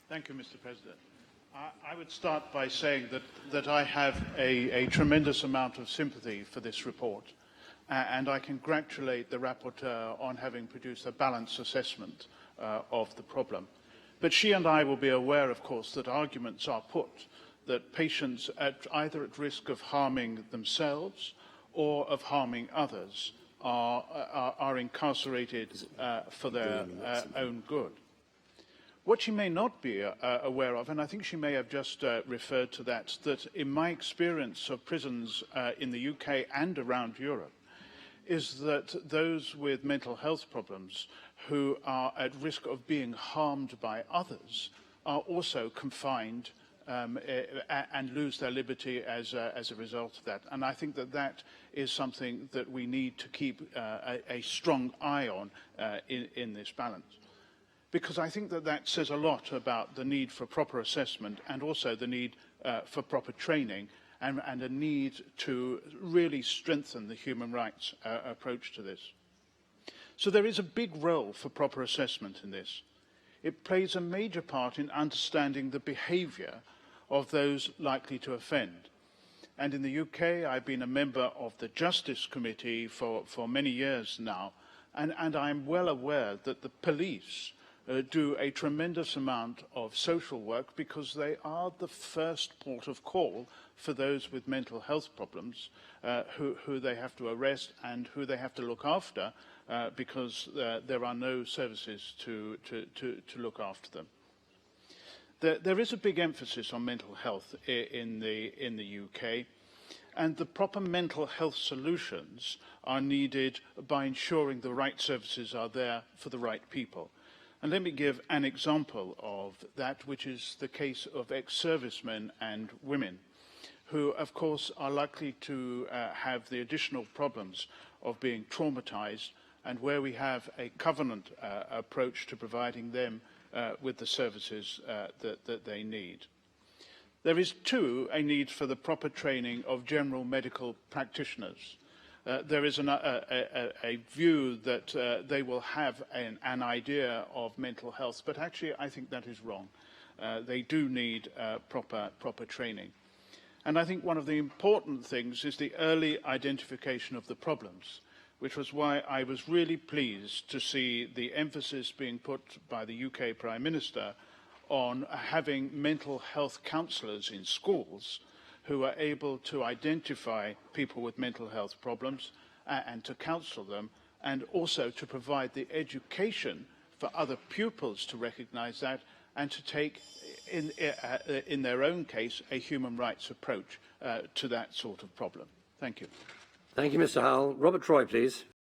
Thank you, Mr. President. I would start by saying that I have a tremendous amount of sympathy for this report, and I congratulate the rapporteur on having produced a balanced assessment of the problem. But she and I will be aware, of course, that arguments are put that patients either at risk of harming themselves or of harming others are incarcerated for their own good. What she may not be aware of, and I think she may have just referred to that in my experience of prisons in the UK and around Europe, is that those with mental health problems who are at risk of being harmed by others are also confined and lose their liberty as a result of that. And I think that is something that we need to keep a strong eye on in this balance. Because I think that says a lot about the need for proper assessment and also the need for proper training and a need to really strengthen the human rights approach to this. So there is a big role for proper assessment in this. It plays a major part in understanding the behaviour of those likely to offend. And in the UK, I've been a member of the Justice Committee for many years now, and I'm well aware that the police do a tremendous amount of social work because they are the first port of call for those with mental health problems who they have to arrest and who they have to look after because there are no services to look after them. There is a big emphasis on mental health in the UK, and the proper mental health solutions are needed by ensuring the right services are there for the right people. And let me give an example of that, which is the case of ex-servicemen and women, who, of course, are likely to have the additional problems of being traumatized, and where we have a covenant approach to providing them with the services that they need. There is, too, a need for the proper training of general medical practitioners. There is a view that they will have an idea of mental health, but actually I think that is wrong. They do need proper training. And I think one of the important things is the early identification of the problems, which was why I was really pleased to see the emphasis being put by the UK Prime Minister on having mental health counsellors in schools who are able to identify people with mental health problems and to counsel them, and also to provide the education for other pupils to recognise that and to take, in their own case, a human rights approach to that sort of problem. Thank you. Thank you, Mr. Howell. Robert Troy, please.